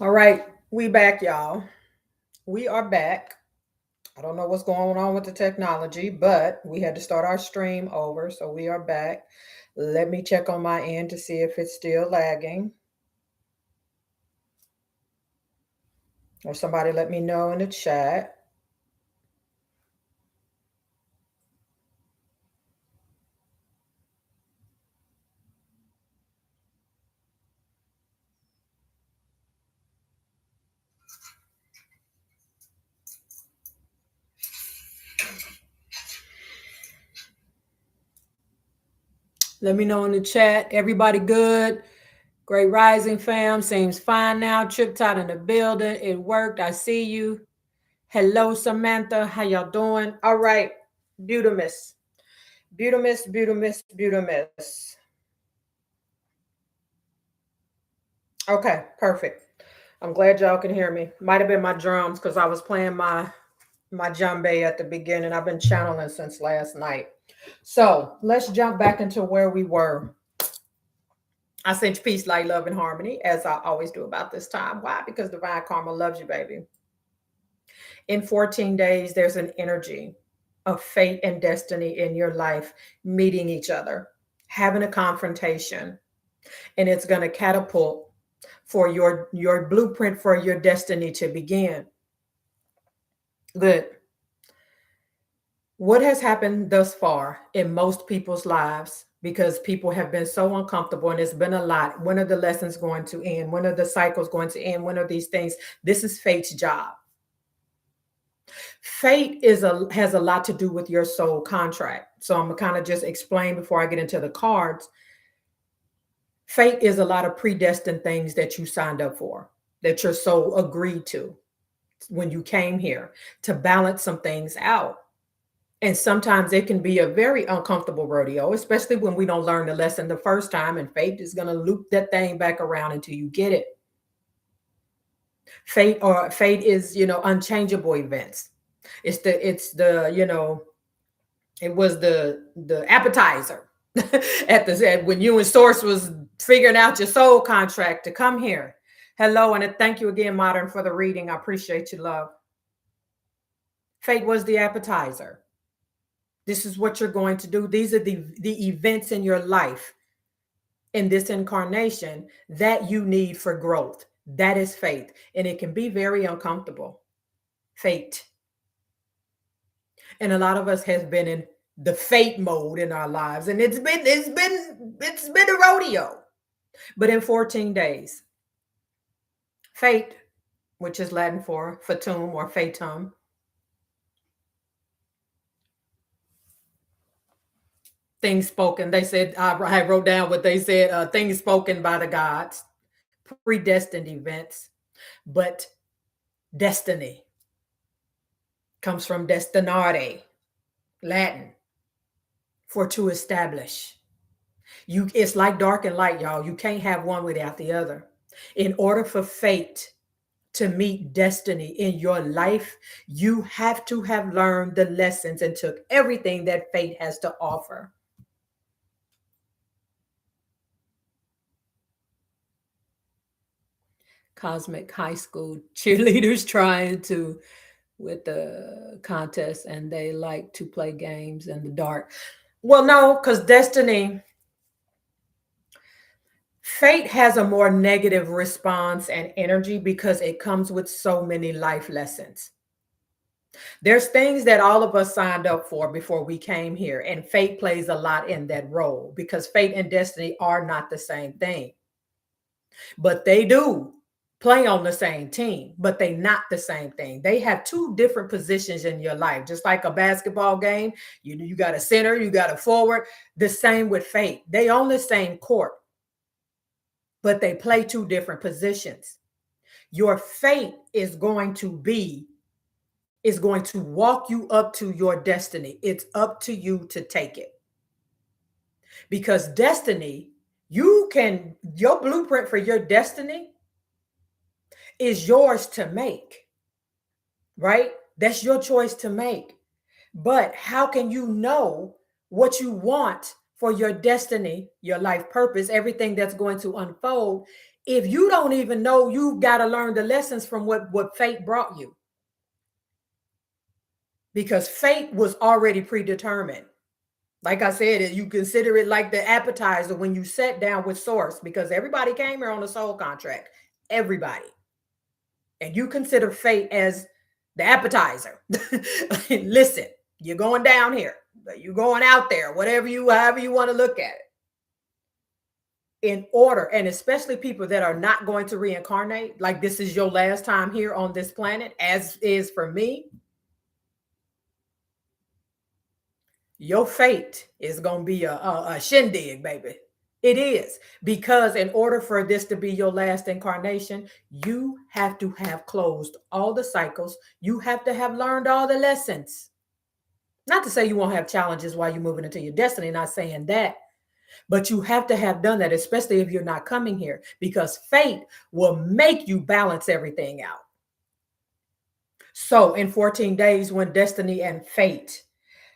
All right, we back, y'all. We are back. I don't know what's going on with the technology, but we had to start our stream over, so we are back. Let me check on my end to see if it's still lagging, or somebody let me know in the chat. Let me know in the chat. Everybody good? Great Rising fam. Seems fine now. Trip out in the building. It worked. I see you. Hello, Samantha. How y'all doing? All right. Beautimus. Beautimus, Beautimus, Beautimus. Okay, perfect. I'm glad y'all can hear me. Might have been my drums because I was playing my djembe at the beginning. I've been channeling since last night. So let's jump back into where we were. I sent you peace, light, love, and harmony, as I always do about this time. Why? Because divine karma loves you, baby. In 14 days, there's an energy of fate and destiny in your life meeting each other, having a confrontation, and it's going to catapult for your blueprint for your destiny to begin. Good. What has happened thus far in most people's lives, because people have been so uncomfortable and it's been a lot. When are the lessons going to end? When are the cycles going to end? When are these things? This is fate's job. Fate has a lot to do with your soul contract. So I'm gonna kind of just explain before I get into the cards. Fate is a lot of predestined things that you signed up for, that your soul agreed to when you came here to balance some things out. And sometimes it can be a very uncomfortable rodeo, especially when we don't learn the lesson the first time, and fate is going to loop that thing back around until you get it. Fate is, unchangeable events. It's the it was the appetizer at the end when you and Source was figuring out your soul contract to come here. Hello, and thank you again, Modern, for the reading. I appreciate you, love. Fate was the appetizer. This is what you're going to do. These are the events in your life in this incarnation that you need for growth. That is faith. And it can be very uncomfortable. Fate. And a lot of us has been in the fate mode in our lives. And it's been a rodeo. But in 14 days, fate, which is Latin for fatum or fatum, things spoken. They said, I wrote down what they said, things spoken by the gods, predestined events, but destiny comes from destinare, Latin, for to establish. It's like dark and light, y'all. You can't have one without the other. In order for fate to meet destiny in your life, you have to have learned the lessons and took everything that fate has to offer. Cosmic high school cheerleaders trying to with the contest, and they like to play games in the dark. Well, no, because fate has a more negative response and energy because it comes with so many life lessons. There's things that all of us signed up for before we came here, and fate plays a lot in that role because fate and destiny are not the same thing, but they do play on the same team, but they not the same thing. They have two different positions in your life, just like a basketball game. You got a center, you got a forward. The same with fate. They on the same court, but they play two different positions. Your fate is going to walk you up to your destiny. It's up to you to take it. Because destiny, your blueprint for your destiny is yours to make, right? That's your choice to make. But how can you know what you want for your destiny, your life purpose, everything that's going to unfold, if you don't even know, you've got to learn the lessons from what fate brought you, because fate was already predetermined. Like I said, you consider it like the appetizer when you sat down with source, because everybody came here on a soul contract, everybody. And you consider fate as the appetizer. Listen, you're going down here, you're going out there, however you want to look at it. In order, and especially people that are not going to reincarnate, like this is your last time here on this planet, as is for me, your fate is going to be a shindig, baby. It is, because in order for this to be your last incarnation, you have to have closed all the cycles. You have to have learned all the lessons. Not to say you won't have challenges while you're moving into your destiny, not saying that, but you have to have done that, especially if you're not coming here, because fate will make you balance everything out. So in 14 days, when destiny and fate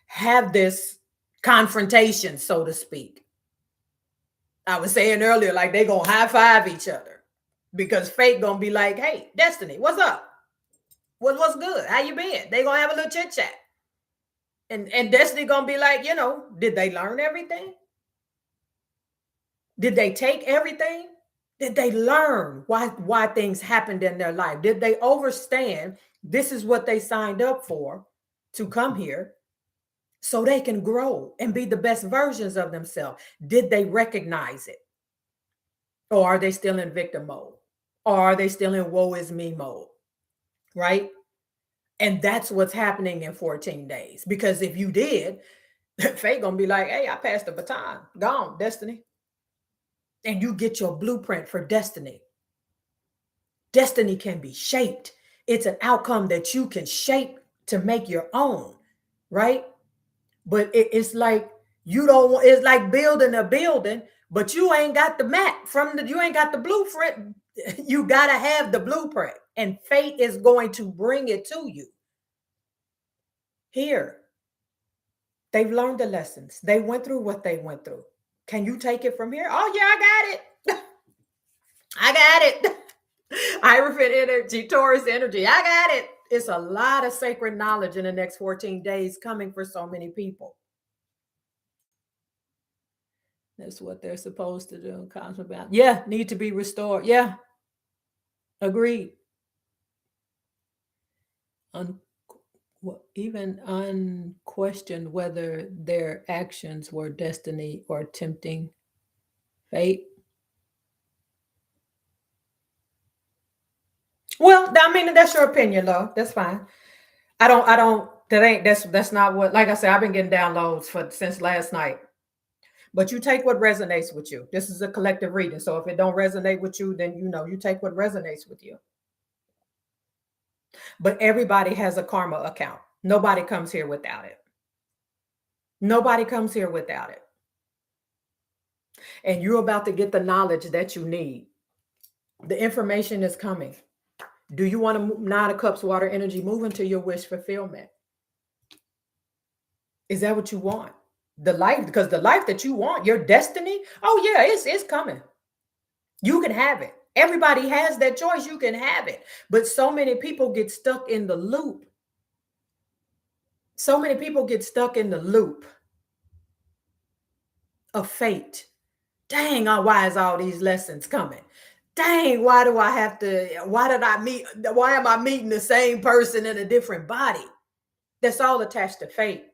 have this confrontation, so to speak, I was saying earlier, like they gonna high five each other, because fate gonna be like, "Hey, destiny, what's up? What's good? How you been?" They gonna have a little chit chat, and destiny gonna be like, did they learn everything? Did they take everything? Did they learn why things happened in their life? Did they understand this is what they signed up for, to come here so they can grow and be the best versions of themselves? Did they recognize it? Or are they still in victim mode? Or are they still in woe is me mode? Right? And that's what's happening in 14 days. Because if you did, fate gonna be like, "Hey, I passed the baton. Gone, destiny." And you get your blueprint for destiny. Destiny can be shaped. It's an outcome that you can shape to make your own, right? But it's like you don't want, it's like building a building, but you ain't got the map you ain't got the blueprint. You got to have the blueprint, and fate is going to bring it to you. Here, they've learned the lessons. They went through what they went through. Can you take it from here? Oh, yeah, I got it. I got it. Hierophant energy, Taurus energy. I got it. It's a lot of sacred knowledge in the next 14 days coming for so many people. That's what they're supposed to do. Cosmic balance. Yeah, need to be restored. Yeah, agreed. Even unquestioned whether their actions were destiny or tempting fate. Well, I mean, that's your opinion, though. That's fine. That's not what, like I said, I've been getting downloads since last night. But you take what resonates with you. This is a collective reading. So if it don't resonate with you, then you take what resonates with you. But everybody has a karma account. Nobody comes here without it. Nobody comes here without it. And you're about to get the knowledge that you need. The information is coming. Do you want to Nine of Cups water energy move into your wish fulfillment? Is that what you want? The life, because the life that you want, your destiny, oh yeah, it's coming. You can have it. Everybody has that choice. You can have it. But so many people get stuck in the loop. So many people get stuck in the loop of fate. Dang, why is all these lessons coming? Dang, why am I meeting the same person in a different body? That's all attached to fate.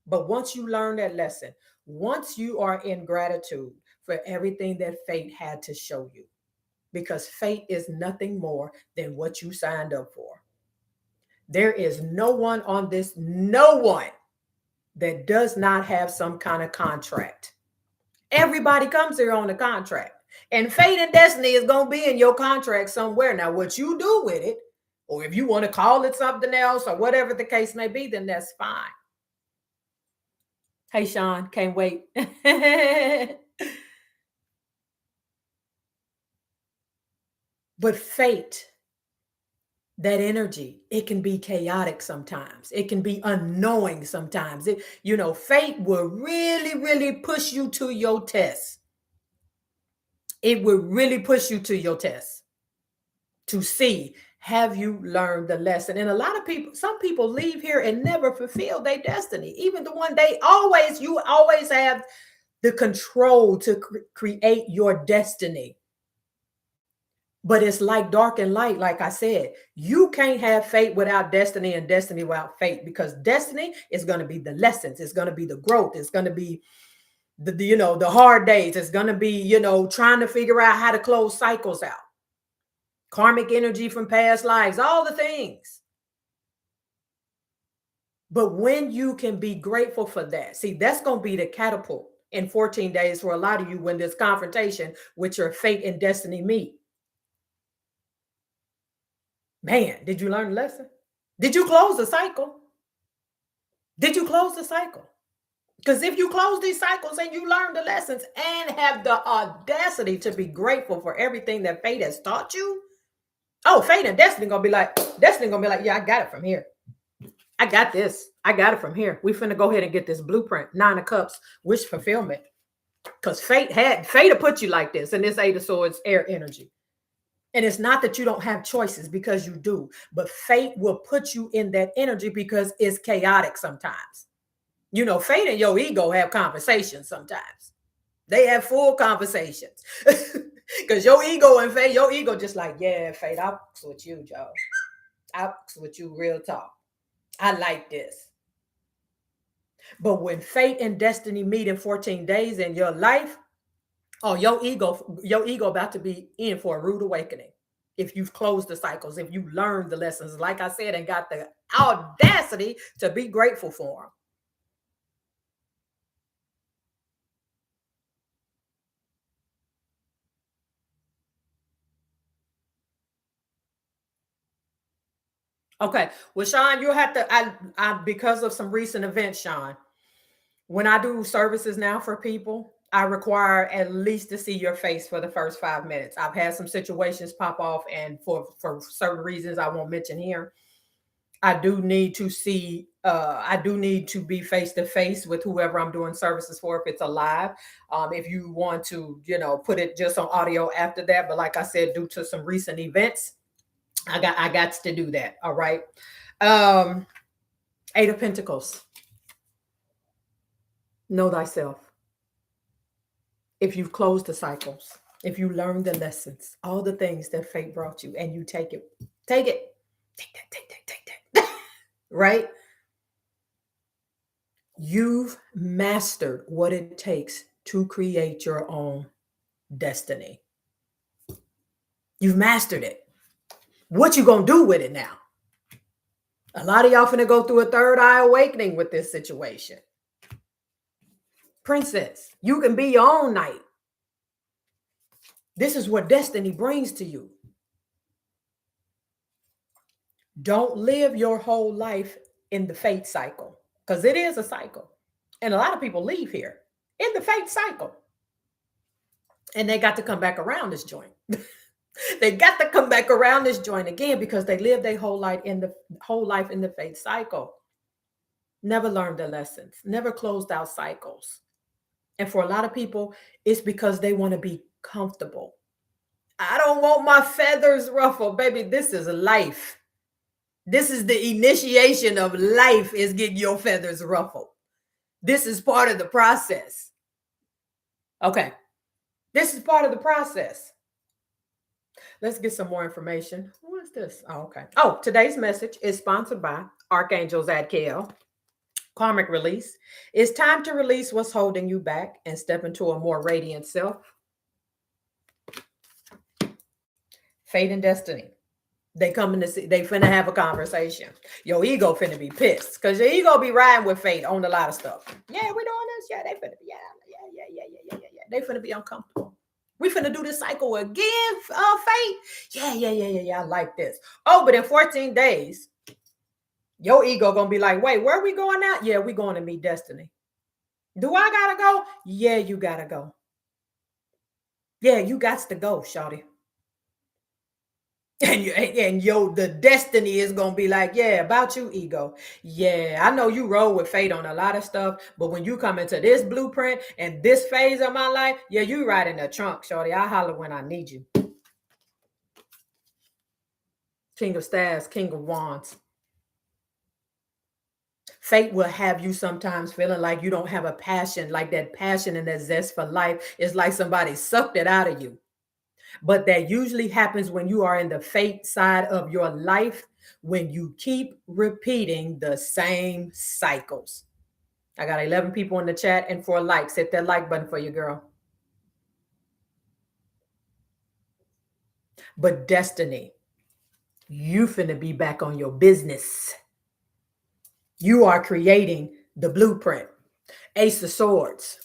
But once you learn that lesson, once you are in gratitude for everything that fate had to show you, because fate is nothing more than what you signed up for. There is no one that does not have some kind of contract. Everybody comes here on a contract. And fate and destiny is going to be in your contract somewhere. Now, what you do with it, or if you want to call it something else or whatever the case may be, then that's fine. Hey, Sean, can't wait. But fate That energy, it can be chaotic sometimes. It can be unknowing sometimes. Fate will really, really push you to your test. It will really push you to your test to see, have you learned the lesson? And a lot of people, some people leave here and never fulfill their destiny. Even the one you always have the control to create your destiny. But it's like dark and light. Like I said, you can't have fate without destiny and destiny without fate, because destiny is going to be the lessons. It's going to be the growth. It's going to be the hard days. It's going to be, trying to figure out how to close cycles out, karmic energy from past lives, all the things. But when you can be grateful for that, see, that's going to be the catapult in 14 days for a lot of you when this confrontation with your fate and destiny meet. Man, did you learn the lesson? Did you close the cycle? Did you close the cycle? Because if you close these cycles and you learn the lessons and have the audacity to be grateful for everything that fate has taught you, fate and destiny gonna be like, yeah, I got it from here. I got this. I got it from here. We finna go ahead and get this blueprint, 9 of Cups, wish fulfillment. Because fate to put you like this, and this 8 of Swords, air energy. And it's not that you don't have choices, because you do, but fate will put you in that energy because it's chaotic sometimes. Fate and your ego have conversations sometimes. They have full conversations. Because your ego and fate, your ego just like, yeah, fate, I'll with you, Joe. I'll with you real talk. I like this. But when fate and destiny meet in 14 days in your life, your ego about to be in for a rude awakening. If you've closed the cycles, if you learned the lessons, like I said, and got the audacity to be grateful for them. Okay. Well, Sean, you have to, because of some recent events, Sean, when I do services now for people, I require at least to see your face for the first 5 minutes. I've had some situations pop off, and for certain reasons I won't mention here, I do need to see, I do need to be face to face with whoever I'm doing services for, if it's alive. If you want to, put it just on audio after that. But like I said, due to some recent events, I got to do that. All right. 8 of Pentacles. Know thyself. If you've closed the cycles, if you learned the lessons, all the things that fate brought you, and you take it, take that. Right? You've mastered what it takes to create your own destiny. You've mastered it. What you gonna do with it now? A lot of y'all finna go through a third eye awakening with this situation. Princess, you can be your own knight. This is what destiny brings to you. Don't live your whole life in the fate cycle, because it is a cycle. And a lot of people leave here in the fate cycle. And they got to come back around this joint. They got to come back around this joint again, because they lived their whole life in the fate cycle. Never learned the lessons, never closed out cycles. And for a lot of people, it's because they want to be comfortable. I don't want my feathers ruffled, baby. This is life. This is the initiation of life, is getting your feathers ruffled. This is part of the process. Okay. This is part of the process. Let's get some more information. What is this? Oh, okay. Oh, today's message is sponsored by Archangel Zadkiel. Karmic release. It's time to release what's holding you back and step into a more radiant self. Fate and destiny. They coming to see, they finna have a conversation. Your ego finna be pissed, because your ego be riding with fate on a lot of stuff. Yeah, we doing this. Yeah, they finna be, yeah. They finna be uncomfortable. We finna do this cycle again, fate. Yeah. I like this. Oh, but in 14 days, your ego gonna be like, wait, where are we going now? Yeah, we going to meet destiny. Do I gotta go? Yeah, you gotta go. Yeah, you got to go, shawty. And the destiny is gonna be like, yeah, about you, ego. Yeah, I know you roll with fate on a lot of stuff, but when you come into this blueprint and this phase of my life, yeah, you right in the trunk, shorty. I holler when I need you. King of Staffs, King of Wands. Fate will have you sometimes feeling like you don't have a passion, like that passion and that zest for life is like somebody sucked it out of you. But that usually happens when you are in the fate side of your life, when you keep repeating the same cycles. I got 11 people in the chat and 4 likes. Hit that like button for you, girl. But destiny, you finna be back on your business. You are creating the blueprint. Ace of Swords,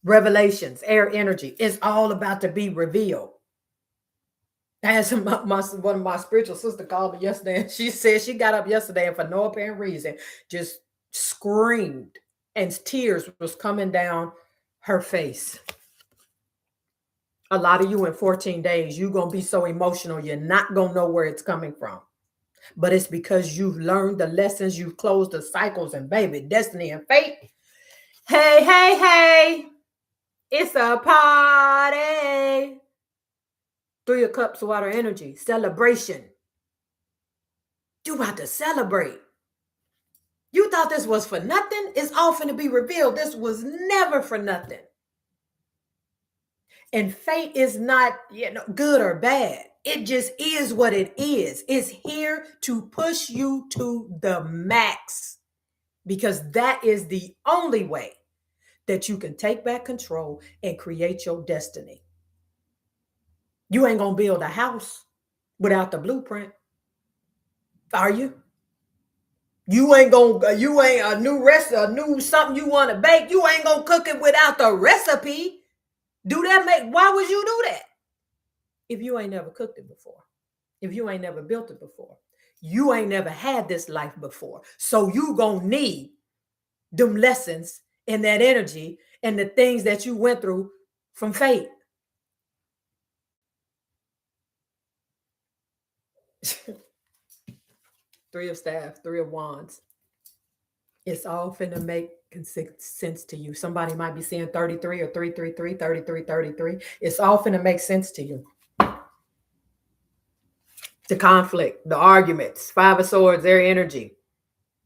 revelations, air energy. It's all about to be revealed. As one of my spiritual sister called me yesterday, and she said she got up yesterday and for no apparent reason just screamed, and tears was coming down her face. A lot of you in 14 days, you're going to be so emotional, you're not going to know where it's coming from. But it's because you've learned the lessons, you've closed the cycles, and baby, destiny and fate. Hey, hey, hey, it's a party. 3 of Cups, water energy, celebration. You about to celebrate. You thought this was for nothing? It's all finna be revealed. This was never for nothing. And fate is not, good or bad. It just is what it is. It's here to push you to the max, because that is the only way that you can take back control and create your destiny. You ain't gonna build a house without the blueprint, are you? You ain't a new recipe, a new something you want to bake. You ain't gonna cook it without the recipe. Why would you do that? If you ain't never cooked it before, if you ain't never built it before, you ain't never had this life before. So you gonna need them lessons and that energy and the things that you went through from fate. Three of Staffs, 3 of Wands. It's all finna make sense to you. Somebody might be seeing 33 or 333, 33, 33. It's all finna make sense to you. The conflict, the arguments, 5 of Swords, their energy,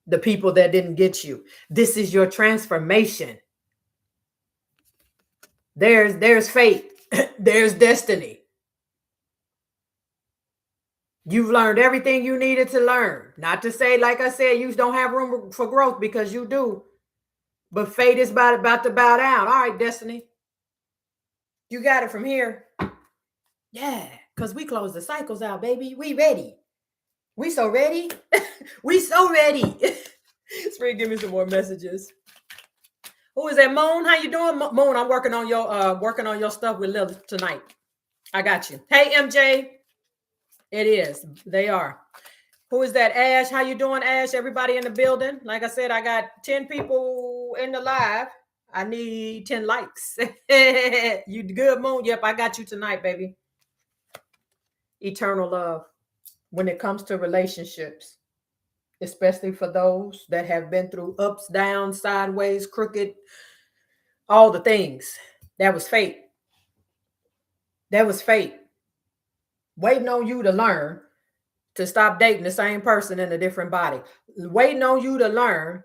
the people that didn't get you. This is your transformation. There's fate. There's destiny. You've learned everything you needed to learn. Not to say, like I said, you don't have room for growth, because you do. But fate is about to bow down. All right, destiny. You got it from here. Yeah, because we close the cycles out, baby. We ready. We so ready. We so ready. Spring, give me some more messages. Who is that? Moan, how you doing? Moan, I'm working on your stuff with Lil tonight. I got you. Hey, MJ. It is. They are. Who is that? Ash, how you doing, Ash? Everybody in the building. Like I said, I got 10 people in the live. I need 10 likes. You good, Moon? Yep, I got you tonight, baby. Eternal love. When it comes to relationships, especially for those that have been through ups, downs, sideways, crooked, all the things. That was fate. That was fate. Waiting on you to learn to stop dating the same person in a different body. Waiting on you to learn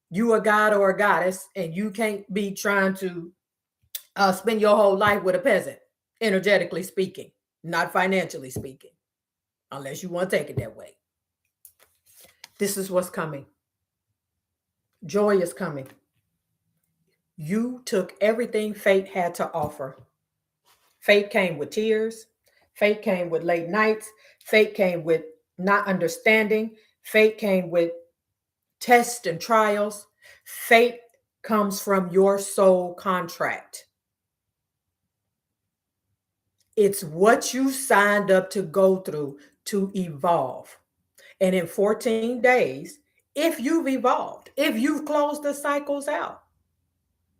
you a god or a goddess, and you can't be trying to spend your whole life with a peasant, energetically speaking, not financially speaking, unless you want to take it that way. This is what's coming. Joy is coming. You took everything fate had to offer. Fate came with tears. Fate came with late nights. Fate came with not understanding. Fate came with tests and trials. Fate comes from your soul contract. It's what you signed up to go through to evolve. And in 14 days, if you've evolved, if you've closed the cycles out,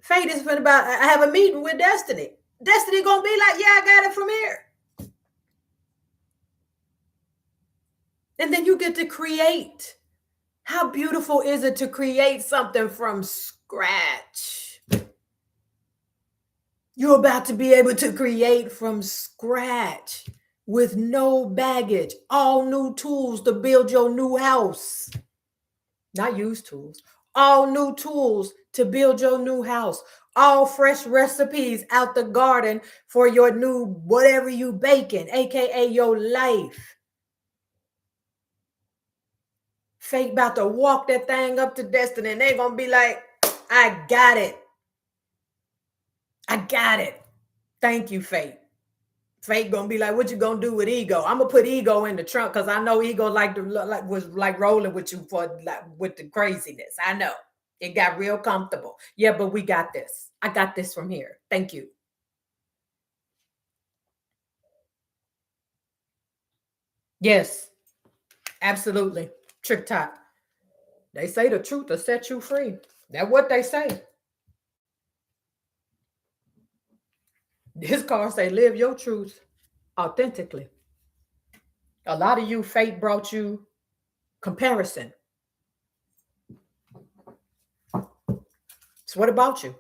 fate has been about, I have a meeting with destiny. Destiny gonna be like, yeah, I got it from here. And then you get to create. How beautiful is it to create something from scratch? You're about to be able to create from scratch with no baggage, all new tools to build your new house. Not used tools, all new tools to build your new house, all fresh recipes out the garden for your new whatever you baking, aka your life. Fate about to walk that thing up to destiny and they gonna be like, I got it. I got it. Thank you, Fate. Fate gonna be like, what you gonna do with ego? I'm gonna put ego in the trunk because I know ego was like rolling with you for like with the craziness. I know it got real comfortable. Yeah, but we got this. I got this from here. Thank you. Yes, absolutely. Trick top. They say the truth will set you free. That's what they say. His card say live your truth authentically. A lot of you, fate brought you comparison. So what about you?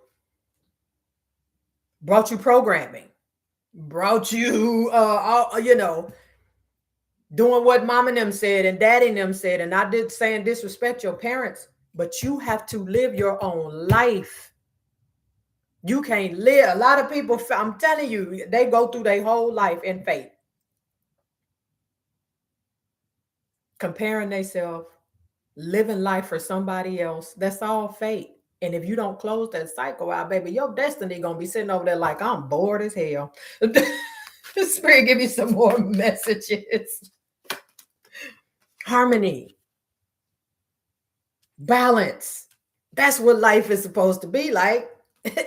Brought you programming. Brought you, doing what mom and them said and daddy and them said. And I did saying disrespect your parents, but you have to live your own life. You can't live. A lot of people, I'm telling you, they go through their whole life in faith, comparing themselves, living life for somebody else. That's all fate. And if you don't close that cycle out, baby, your destiny gonna be sitting over there like I'm bored as hell. Spirit, give me some more messages. Harmony, balance. That's what life is supposed to be like.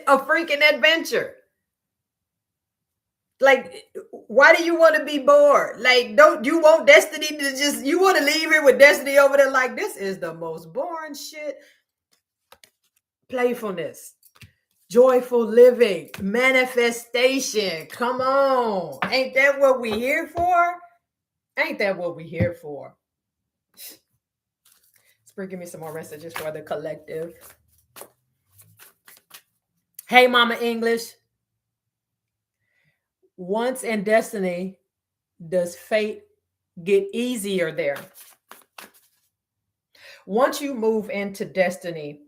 A freaking adventure. Like, why do you want to be bored? Like, don't you want destiny to just, you want to leave here with destiny over there? Like, this is the most boring shit. Playfulness, joyful living, manifestation. Come on. Ain't that what we here for? Ain't that what we here for? Spirit, give me some more messages for the collective. Hey, Mama English. Once in destiny, does fate get easier there? Once you move into destiny,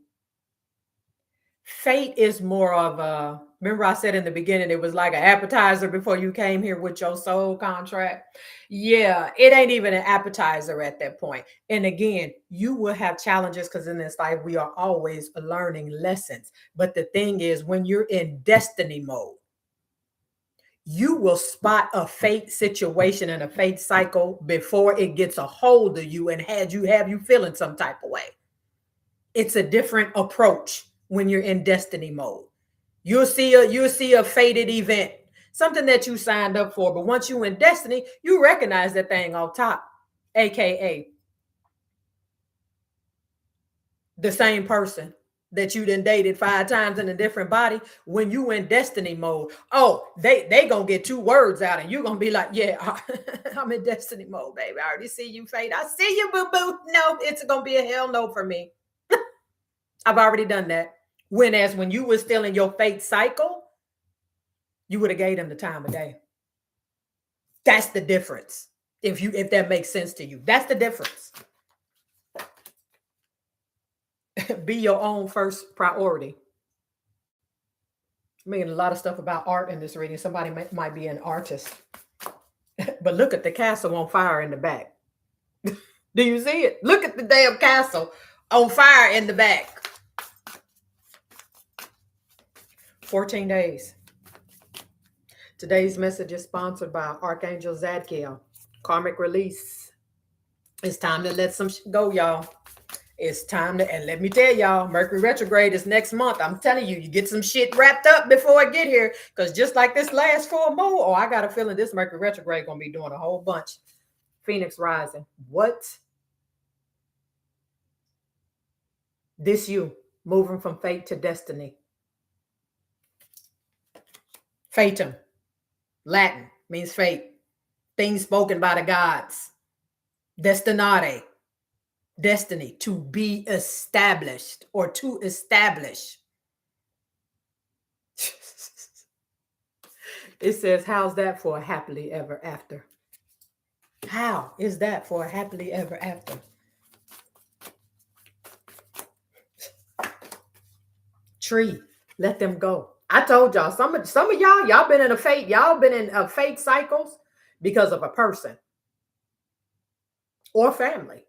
fate is more of a, remember I said in the beginning, it was like an appetizer before you came here with your soul contract. Yeah, it ain't even an appetizer at that point. And again, you will have challenges because in this life, we are always learning lessons. But the thing is, when you're in destiny mode, you will spot a fate situation and a fate cycle before it gets a hold of you and have you feeling some type of way. It's a different approach when you're in destiny mode. You'll see a fated event, something that you signed up for. But once you're in destiny, you recognize that thing on top, aka the same person that you done dated 5 times in a different body. When you in destiny mode, oh, they gonna get 2 words out and you gonna be like, yeah, I'm in destiny mode, baby. I already see you, fate. I see you, boo-boo. No, it's gonna be a hell no for me. I've already done that. Whereas when you were still in your fate cycle, you would have gave them the time of day. That's the difference. If that makes sense to you, that's the difference. Be your own first priority. I mean, a lot of stuff about art in this reading. Somebody might be an artist, but look at the castle on fire in the back. Do you see it? Look at the damn castle on fire in the back. 14 days. Today's message is sponsored by Archangel Zadkiel. Karmic release. It's time to let some go, y'all. It's time to, and let me tell y'all, Mercury retrograde is next month. I'm telling you, you get some shit wrapped up before I get here. Because just like this last full moon, oh, I got a feeling this Mercury retrograde gonna be doing a whole bunch. Phoenix rising. What? This you moving from fate to destiny. Fatum, Latin, means fate. Things spoken by the gods. Destinare, destiny, to be established or to establish. It says, how's that for a happily ever after? How is that for a happily ever after? Tree, let them go. I told y'all, some of y'all been in a fate, y'all been in a fate cycles because of a person or family.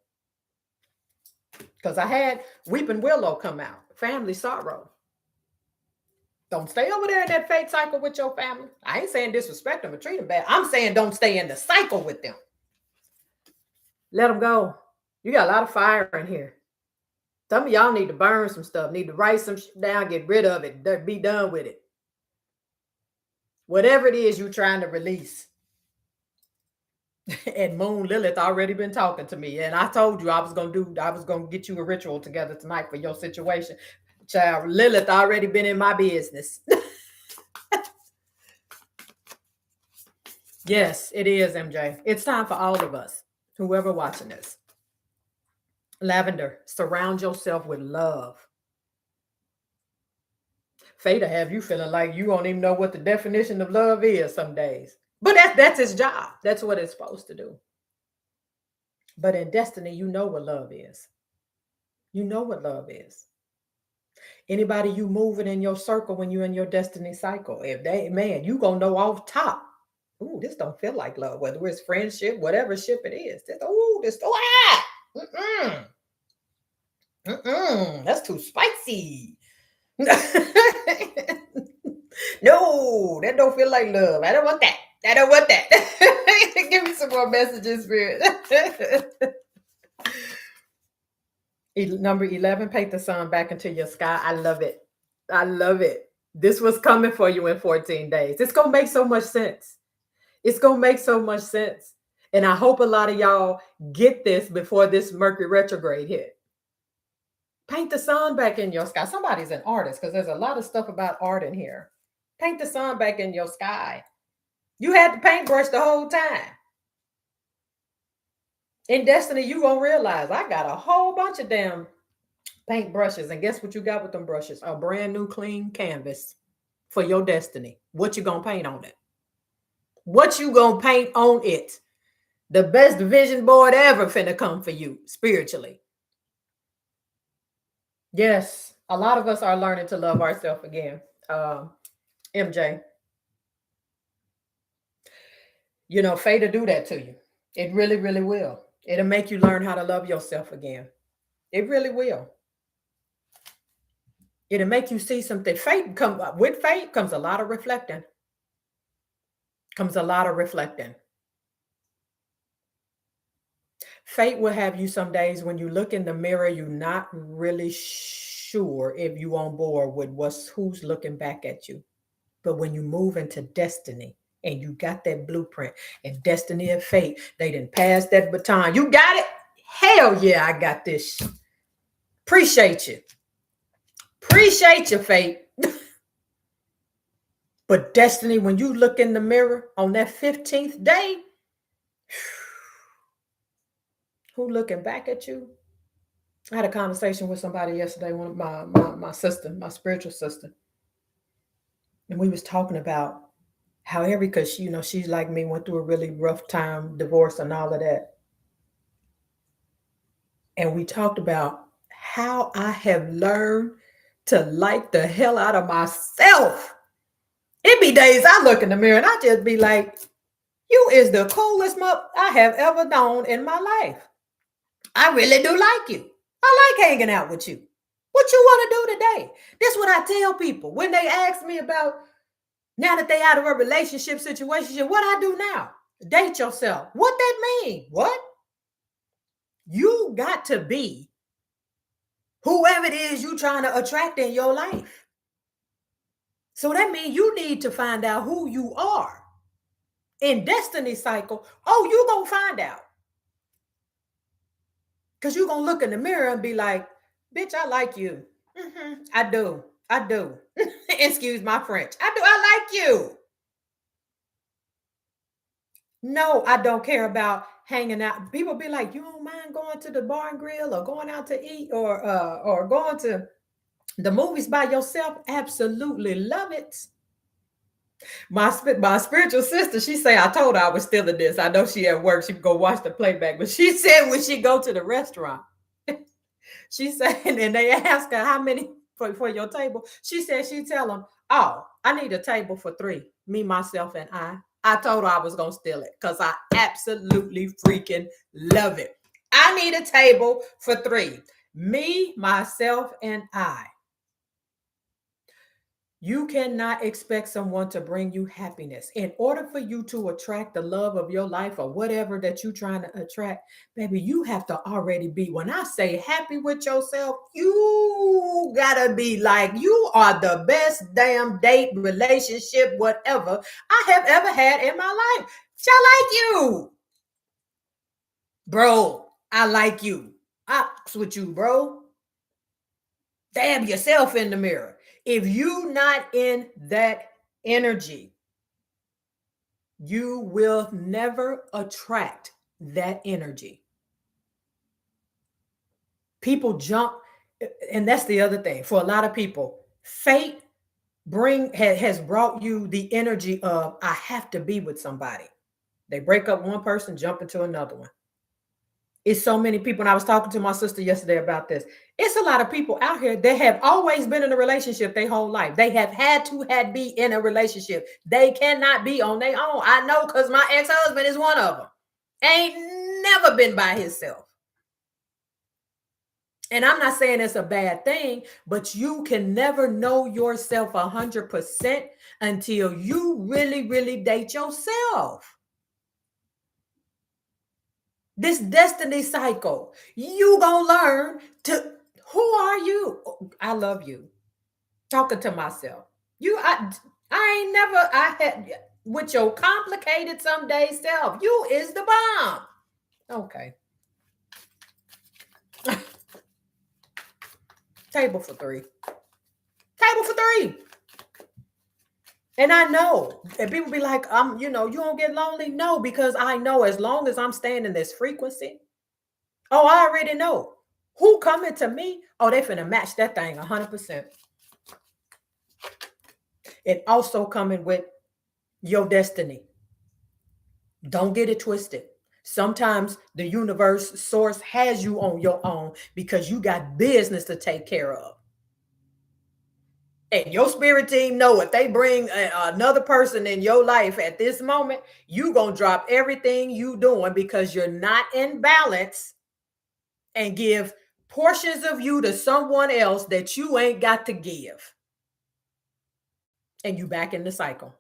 Because I had Weeping Willow come out, family sorrow. Don't stay over there in that fate cycle with your family. I ain't saying disrespect them or treat them bad. I'm saying don't stay in the cycle with them. Let them go. You got a lot of fire in here. Some of y'all need to burn some stuff, need to write some shit down, get rid of it, be done with it. Whatever it is you're trying to release. And Moon Lilith already been talking to me. And I told you I was gonna get you a ritual together tonight for your situation. Child, Lilith already been in my business. Yes, it is, MJ. It's time for all of us, whoever watching this. Lavender, surround yourself with love. Fate to have you feeling like you don't even know what the definition of love is some days. But that's its job. That's what it's supposed to do. But in destiny, you know what love is. You know what love is. Anybody you moving in your circle when you're in your destiny cycle, if they, man, you gonna know off top. Ooh, this don't feel like love, whether it's friendship, whatever ship it is. That's too spicy. No, that don't feel like love. I don't want that. I don't want that. Give me some more messages, Spirit. Number 11, paint the sun back into your sky. I love it. I love it. This was coming for you in 14 days. It's going to make so much sense. It's going to make so much sense. And I hope a lot of y'all get this before this Mercury retrograde hit. Paint the sun back in your sky. Somebody's an artist because there's a lot of stuff about art in here. Paint the sun back in your sky. You had the paintbrush the whole time. In destiny, you gonna realize I got a whole bunch of damn paint brushes. And guess what you got with them brushes? A brand new clean canvas for your destiny. What you gonna paint on it? What you gonna paint on it? The best vision board ever finna come for you spiritually. Yes, a lot of us are learning to love ourselves again. MJ, you know, fate to do that to you. It really, really will. It'll make you learn how to love yourself again. It really will. It'll make you see something. With fate comes a lot of reflecting. Comes a lot of reflecting. Fate will have you some days when you look in the mirror, you're not really sure if you on board with who's looking back at you. But when you move into destiny and you got that blueprint and destiny and fate, they didn't pass that baton. You got it? Hell yeah, I got this. Appreciate you. Appreciate you, fate. But destiny, when you look in the mirror on that 15th day, who looking back at you? I had a conversation with somebody yesterday, one of my sister, my spiritual sister. And we was talking about how because she's like me, went through a really rough time, divorce and all of that. And we talked about how I have learned to like the hell out of myself. It be days I look in the mirror and I just be like, you is the coolest mup I have ever known in my life. I really do like you. I like hanging out with you. What you want to do today? This is what I tell people when they ask me about now that they out of a relationship situation, what I do now? Date yourself. What that mean? What? You got to be whoever it is you trying to attract in your life. So that means you need to find out who you are. In destiny cycle, you gonna find out. Because you're gonna look in the mirror and be like, bitch, I like you. I do. Excuse my French. I like you. No, I don't care about hanging out. People be like, you don't mind going to the bar and grill or going out to eat or going to the movies by yourself? Absolutely love it. My spiritual sister, she say I told her I was stealing this. I know she at work. She go watch the playback, but she said when she go to the restaurant, she said, and they ask her how many for your table. She said she tell them, oh, I need a table for three, me, myself, and I. I told her I was gonna steal it because I absolutely freaking love it. I need a table for three, me, myself, and I. You cannot expect someone to bring you happiness. In order for you to attract the love of your life or whatever that you're trying to attract, baby, you have to already be, when I say happy with yourself, you gotta be like, you are the best damn date, relationship, whatever I have ever had in my life. I like you. Bro, I like you. I with you, bro. Stab yourself in the mirror. If you not in that energy, you will never attract that energy. People jump, and that's the other thing. For a lot of people, fate has brought you the energy of I have to be with somebody. They break up one person, jump into another one. It's so many people, and I was talking to my sister yesterday about this. It's a lot of people out here that have always been in a relationship their whole life. They have had to be in a relationship. They cannot be on their own. I know because my ex-husband is one of them. Ain't never been by himself. And I'm not saying it's a bad thing, but you can never know yourself 100% until you really, really date yourself. This destiny cycle, you gonna learn to who are you? I love you. Talking to myself. I ain't never I had with your complicated someday self. You is the bomb. Okay. Table for three. Table for three. And I know, and people be like, you don't get lonely. No, because I know as long as I'm staying in this frequency, oh, I already know who coming to me. Oh, they finna match that thing 100%. It also coming with your destiny. Don't get it twisted. Sometimes the universe source has you on your own because you got business to take care of. And your spirit team know if they bring another person in your life at this moment, you going to drop everything you doing because you're not in balance and give portions of you to someone else that you ain't got to give. And you back in the cycle.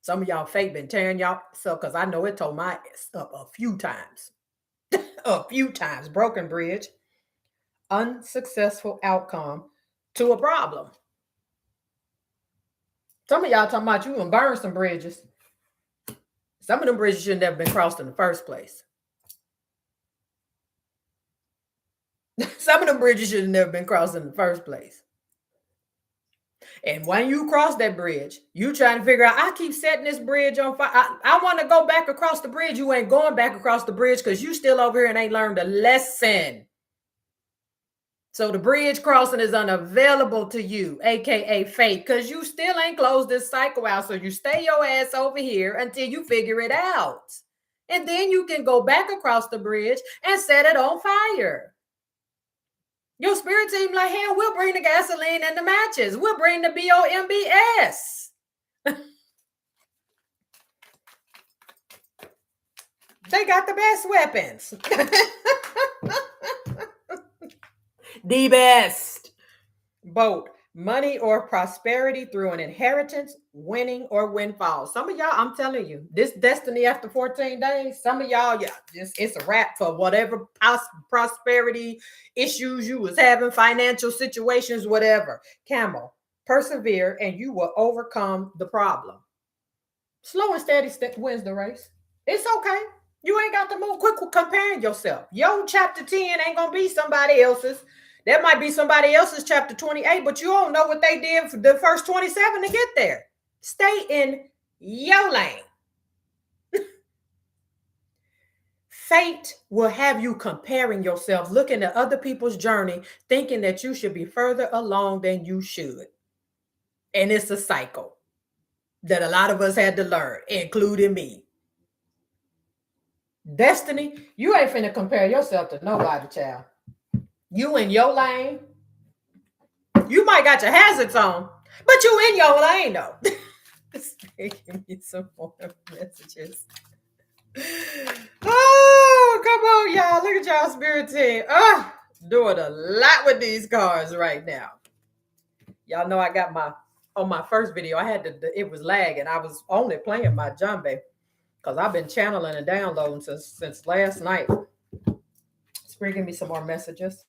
Some of y'all fake been tearing y'all so because I know it told my ass up a few times. A few times. Broken bridge. Unsuccessful outcome to a problem. Some of y'all talking about you gonna burn some bridges. Some of them bridges should never been crossed in the first place. Some of them bridges should have never been crossed in the first place. And when you cross that bridge, you trying to figure out, I keep setting this bridge on fire. I want to go back across the bridge. You ain't going back across the bridge because you still over here and ain't learned a lesson. So the bridge crossing is unavailable to you, aka fate, because you still ain't closed this cycle out. So you stay your ass over here until you figure it out. And then you can go back across the bridge and set it on fire. Your spirit team like, hell, we'll bring the gasoline and the matches. We'll bring the BOMBS. They got the best weapons. The best. Both money or prosperity through an inheritance, winning or windfall. Some of y'all, I'm telling you, this destiny after 14 days, some of y'all, it's a wrap for whatever prosperity issues you was having, financial situations, whatever. Camel, persevere and you will overcome the problem. Slow and steady wins the race. It's okay. You ain't got to move quick comparing yourself. Your chapter 10 ain't going to be somebody else's. That might be somebody else's chapter 28, but you don't know what they did for the first 27 to get there. Stay in your lane. Fate will have you comparing yourself, looking at other people's journey, thinking that you should be further along than you should. And it's a cycle that a lot of us had to learn, including me. Destiny, you ain't finna compare yourself to nobody, child. You in your lane. You might got your hazards on, but you in your lane though. Give me some more messages. Oh, come on, y'all. Look at y'all spirit team. Doing a lot with these cards right now. Y'all know I got on my first video, I had it was lagging. I was only playing my djembe because I've been channeling and downloading since last night. Spirit, give me some more messages.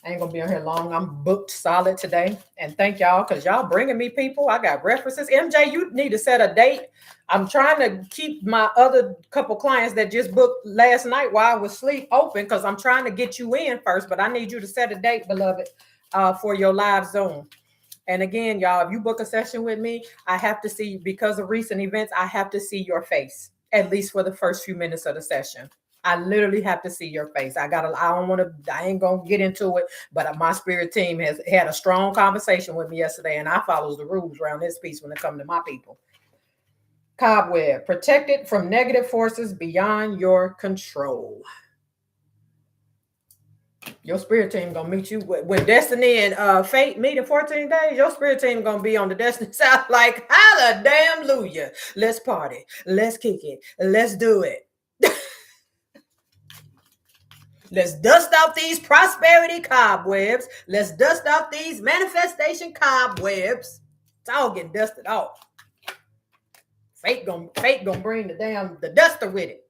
I ain't gonna be on here long. I'm booked solid today. And thank y'all because y'all bringing me people. I got references. MJ, you need to set a date. I'm trying to keep my other couple clients that just booked last night while I was asleep open because I'm trying to get you in first. But I need you to set a date, beloved, for your live Zoom. And again, y'all, if you book a session with me, I have to see, because of recent events, I have to see your face, at least for the first few minutes of the session. I literally have to see your face. I ain't gonna get into it, but my spirit team has had a strong conversation with me yesterday, and I follow the rules around this piece when it comes to my people. Cobweb, protected from negative forces beyond your control. Your spirit team gonna meet you when Destiny and Fate meet in 14 days. Your spirit team gonna be on the Destiny side like, hallelujah. Let's party. Let's kick it. Let's do it. Let's dust off these prosperity cobwebs. Let's dust off these manifestation cobwebs. It's all getting dusted off. Fate gonna bring the duster with it.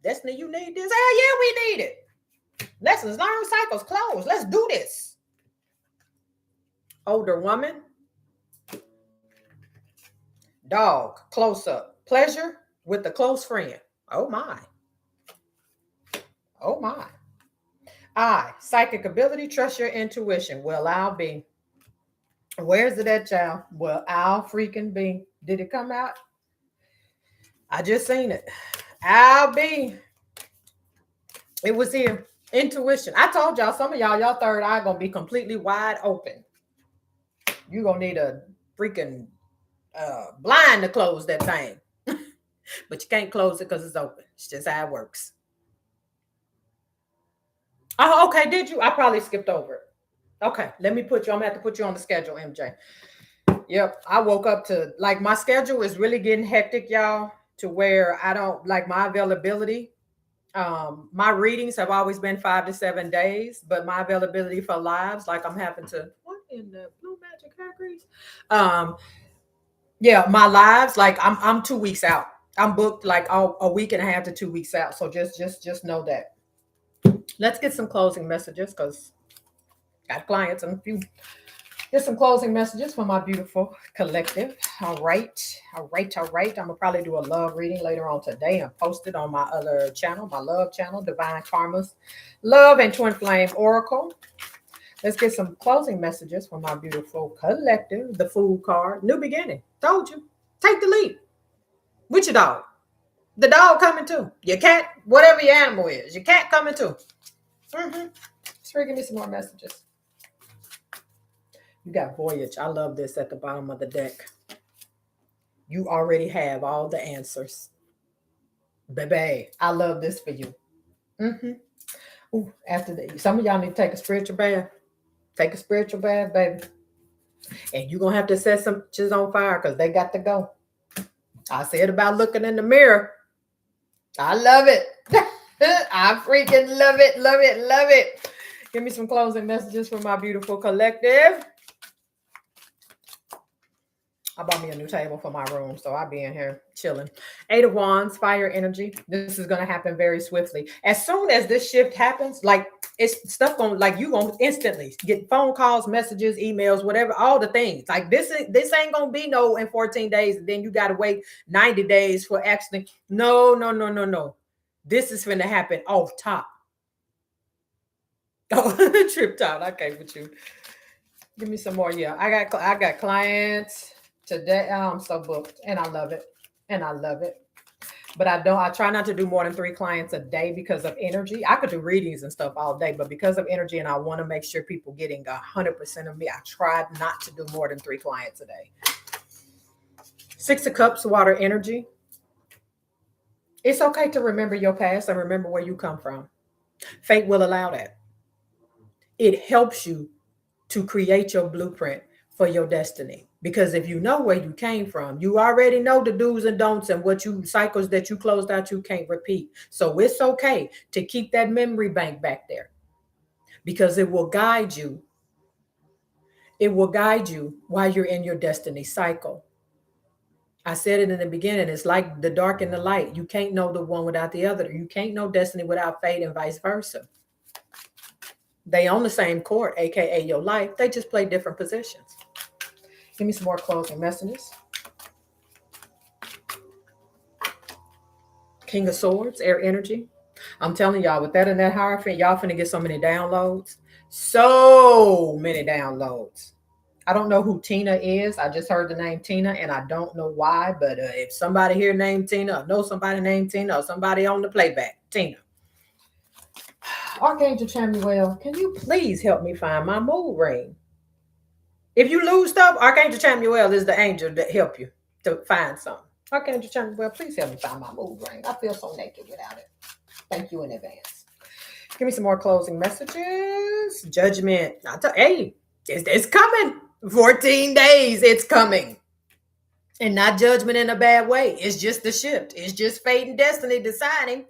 Destiny, you need this? Hell yeah, we need it. Lessons learned, cycles closed. Let's do this. Older woman. Dog, close up. Pleasure with a close friend. Oh my. Oh my. I, psychic ability, trust your intuition. Well, I'll be. Where's it at, child? Well, I'll freaking be. Did it come out? I just seen it. I'll be. It was here. Intuition. I told y'all, some of y'all third eye gonna be completely wide open. You're gonna need a freaking blind to close that thing. But you can't close it because it's open. It's just how it works. Oh, okay. Did you? I probably skipped over it. Okay, let me put you. I'm gonna have to put you on the schedule, MJ. Yep, I woke up to like my schedule is really getting hectic, y'all, to where I don't like my availability. My readings have always been 5 to 7 days, but my availability for lives, like I'm having to what in the blue magic hair grease? Yeah, my lives, like I'm 2 weeks out. I'm booked like a week and a half to 2 weeks out. So just know that. Let's get some closing messages because got clients and a few. Just some closing messages for my beautiful collective. All right. I'm gonna probably do a love reading later on today and post it on my other channel, my love channel, Divine Karma's Love and Twin Flame Oracle. Let's get some closing messages for my beautiful collective. The Fool card, new beginning. Told you, take the leap. With your dog. The dog coming too. Your cat, whatever your animal is, your cat coming too. Just give me some more messages. You got Voyage. I love this at the bottom of the deck. You already have all the answers. Baby, I love this for you. Ooh, after that, some of y'all need to take a spiritual bath. Take a spiritual bath, baby. And you're going to have to set some bitches on fire because they got to go. I said about looking in the mirror. I love it. I freaking love it, love it, love it. Give me some closing messages for my beautiful collective. I bought me a new table for my room, so I'll be in here chilling. 8 of Wands, fire energy. This is going to happen very swiftly. As soon as this shift happens, like it's stuff going, like you going to instantly get phone calls, messages, emails, whatever, all the things. Like this ain't going to be no in 14 days. And then you got to wait 90 days for actually. No. This is going to happen off top. Oh, trip top. Okay, with you. Give me some more. Yeah, I got clients. Today, I'm so booked and I love it. But I try not to do more than 3 clients a day because of energy. I could do readings and stuff all day, but because of energy and I want to make sure people getting 100% of me, I tried not to do more than 3 clients a day. 6 of Cups, water energy. It's okay to remember your past and remember where you come from. Fate will allow that. It helps you to create your blueprint for your destiny. Because if you know where you came from, you already know the do's and don'ts and what you cycles that you closed out, you can't repeat. So it's okay to keep that memory bank back there because it will guide you. It will guide you while you're in your destiny cycle. I said it in the beginning. It's like the dark and the light. You can't know the one without the other. You can't know destiny without fate and vice versa. They on the same court, aka your life. They just play different positions. Give me some more closing messages. King of Swords, air energy. I'm telling y'all, with that and that hierophant, y'all finna get so many downloads. So many downloads. I don't know who Tina is. I just heard the name Tina, and I don't know why. But if somebody here named Tina, or know somebody named Tina, or somebody on the playback, Tina. Archangel Chamuel, can you please help me find my mood ring? If you lose stuff, Archangel Chamuel is the angel that help you to find something. Archangel Chamuel, please help me find my mood ring. I feel so naked without it. Thank you in advance. Give me some more closing messages. Judgment. Hey, it's coming. 14 days, it's coming. And not judgment in a bad way. It's just the shift. It's just fate and destiny deciding.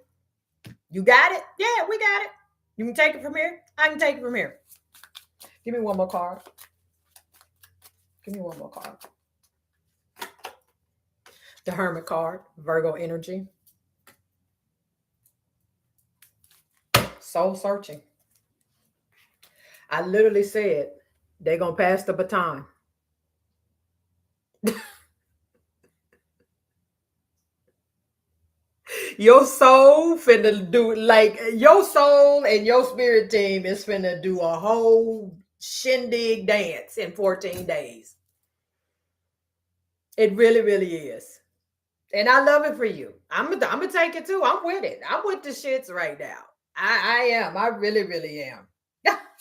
You got it? Yeah, we got it. You can take it from here. I can take it from here. Give me one more card. Give me one more card. The Hermit card, Virgo energy. Soul searching. I literally said they're going to pass the baton. Your soul finna do, like, your soul and your spirit team is finna do a whole shindig dance in 14 days. It really, really is. And I love it for you. I'm gonna take it too. I'm with it. I'm with the shits right now. I am. I really, really am.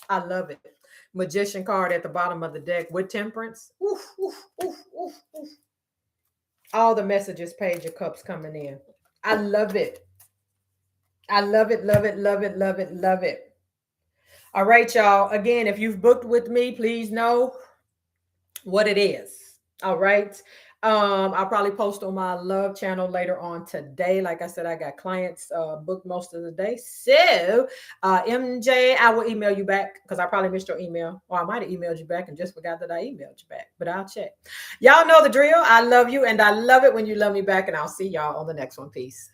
I love it. Magician card at the bottom of the deck with temperance. Oof, oof, oof, oof, oof. All the messages, Page of Cups coming in. I love it. I love it, love it, love it, love it, love it. All right, y'all. Again, if you've booked with me, please know what it is. All right. I'll probably post on my love channel later on today. Like I said, I got clients booked most of the day. So, MJ, I will email you back because I probably missed your email, or I might have emailed you back and just forgot that I emailed you back. But I'll check. Y'all know the drill. I love you, and I love it when you love me back. And I'll see y'all on the next one. Peace.